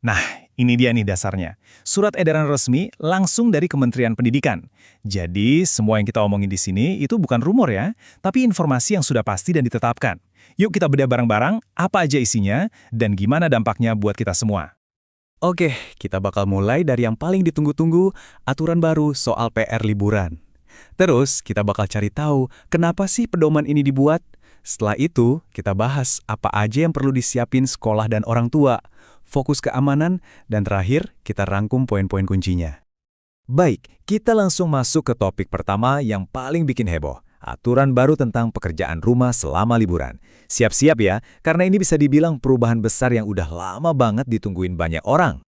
Nah, ini dia nih dasarnya. Surat edaran resmi langsung dari Kementerian Pendidikan. Jadi, semua yang kita omongin di sini itu bukan rumor ya, tapi informasi yang sudah pasti dan ditetapkan. Yuk kita bedah bareng-bareng apa aja isinya dan gimana dampaknya buat kita semua. Oke, kita bakal mulai dari yang paling ditunggu-tunggu, aturan baru soal PR liburan. Terus, kita bakal cari tahu kenapa sih pedoman ini dibuat. Setelah itu, kita bahas apa aja yang perlu disiapin sekolah dan orang tua, fokus keamanan, dan terakhir, kita rangkum poin-poin kuncinya. Baik, kita langsung masuk ke topik pertama yang paling bikin heboh. Aturan baru tentang pekerjaan rumah selama liburan. Siap-siap ya, karena ini bisa dibilang perubahan besar yang udah lama banget ditungguin banyak orang.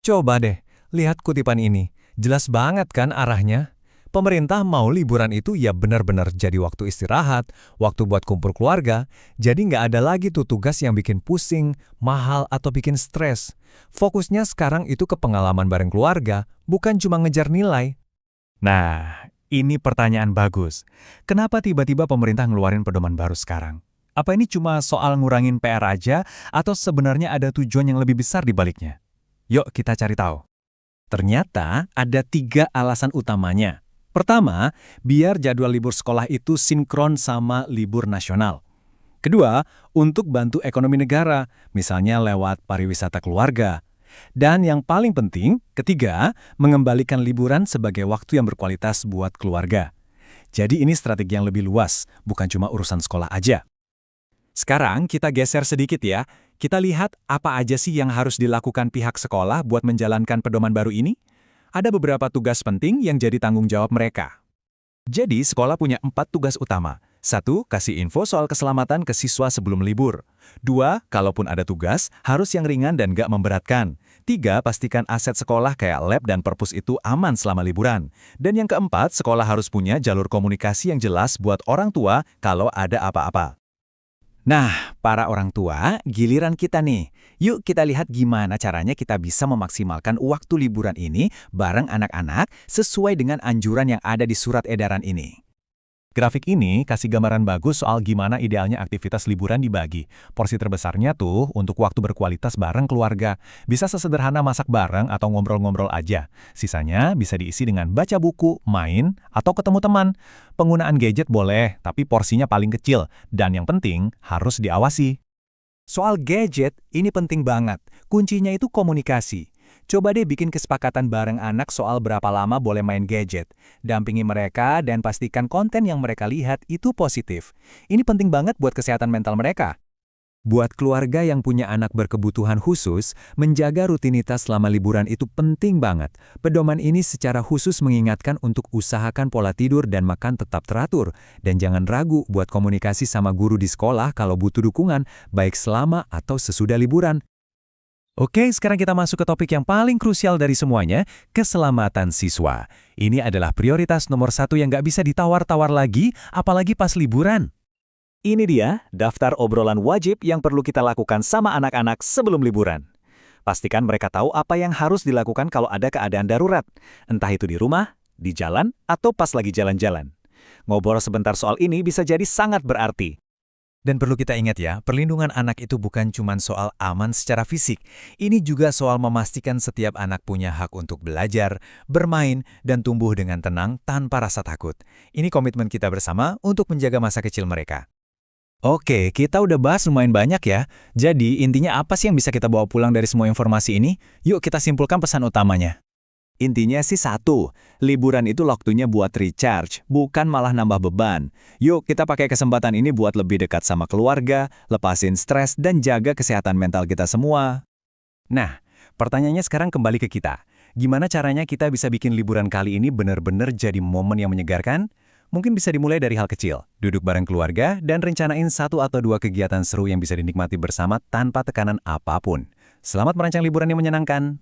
Coba deh, lihat kutipan ini. Jelas banget kan arahnya? Pemerintah mau liburan itu ya benar-benar jadi waktu istirahat, waktu buat kumpul keluarga, jadi nggak ada lagi tuh tugas yang bikin pusing, mahal, atau bikin stres. Fokusnya sekarang itu ke pengalaman bareng keluarga, bukan cuma ngejar nilai. Nah, ini pertanyaan bagus. Kenapa tiba-tiba pemerintah ngeluarin pedoman baru sekarang? Apa ini cuma soal ngurangin PR aja atau sebenarnya ada tujuan yang lebih besar di baliknya? Yuk kita cari tahu. Ternyata ada 3 alasan utamanya. Pertama, biar jadwal libur sekolah itu sinkron sama libur nasional. Kedua, untuk bantu ekonomi negara, misalnya lewat pariwisata keluarga. Dan yang paling penting, ketiga, mengembalikan liburan sebagai waktu yang berkualitas buat keluarga. Jadi ini strategi yang lebih luas, bukan cuma urusan sekolah aja. Sekarang kita geser sedikit ya. Kita lihat apa aja sih yang harus dilakukan pihak sekolah buat menjalankan pedoman baru ini. Ada beberapa tugas penting yang jadi tanggung jawab mereka. Jadi sekolah punya 4 tugas utama. 1. Kasih info soal keselamatan ke siswa sebelum libur. 2. Kalaupun ada tugas, harus yang ringan dan gak memberatkan. 3. Pastikan aset sekolah kayak lab dan perpus itu aman selama liburan. Dan yang keempat, sekolah harus punya jalur komunikasi yang jelas buat orang tua kalau ada apa-apa. Nah, para orang tua, giliran kita nih. Yuk kita lihat gimana caranya kita bisa memaksimalkan waktu liburan ini bareng anak-anak sesuai dengan anjuran yang ada di surat edaran ini. Grafik ini kasih gambaran bagus soal gimana idealnya aktivitas liburan dibagi. Porsi terbesarnya tuh untuk waktu berkualitas bareng keluarga. Bisa sesederhana masak bareng atau ngobrol-ngobrol aja. Sisanya bisa diisi dengan baca buku, main, atau ketemu teman. Penggunaan gadget boleh, tapi porsinya paling kecil. Dan yang penting, harus diawasi. Soal gadget, ini penting banget. Kuncinya itu komunikasi. Coba deh bikin kesepakatan bareng anak soal berapa lama boleh main gadget. Dampingi mereka dan pastikan konten yang mereka lihat itu positif. Ini penting banget buat kesehatan mental mereka. Buat keluarga yang punya anak berkebutuhan khusus, menjaga rutinitas selama liburan itu penting banget. Pedoman ini secara khusus mengingatkan untuk usahakan pola tidur dan makan tetap teratur. Dan jangan ragu buat komunikasi sama guru di sekolah kalau butuh dukungan, baik selama atau sesudah liburan. Oke, sekarang kita masuk ke topik yang paling krusial dari semuanya, keselamatan siswa. Ini adalah prioritas nomor 1 yang nggak bisa ditawar-tawar lagi, apalagi pas liburan. Ini dia, daftar obrolan wajib yang perlu kita lakukan sama anak-anak sebelum liburan. Pastikan mereka tahu apa yang harus dilakukan kalau ada keadaan darurat, entah itu di rumah, di jalan, atau pas lagi jalan-jalan. Ngobrol sebentar soal ini bisa jadi sangat berarti. Dan perlu kita ingat ya, perlindungan anak itu bukan cuma soal aman secara fisik. Ini juga soal memastikan setiap anak punya hak untuk belajar, bermain, dan tumbuh dengan tenang tanpa rasa takut. Ini komitmen kita bersama untuk menjaga masa kecil mereka. Oke, kita udah bahas lumayan banyak ya. Jadi, intinya apa sih yang bisa kita bawa pulang dari semua informasi ini? Yuk kita simpulkan pesan utamanya. Intinya sih 1, liburan itu waktunya buat recharge, bukan malah nambah beban. Yuk kita pakai kesempatan ini buat lebih dekat sama keluarga, lepasin stres, dan jaga kesehatan mental kita semua. Nah, pertanyaannya sekarang kembali ke kita. Gimana caranya kita bisa bikin liburan kali ini benar-benar jadi momen yang menyegarkan? Mungkin bisa dimulai dari hal kecil, duduk bareng keluarga, dan rencanain 1 atau 2 kegiatan seru yang bisa dinikmati bersama tanpa tekanan apapun. Selamat merancang liburan yang menyenangkan!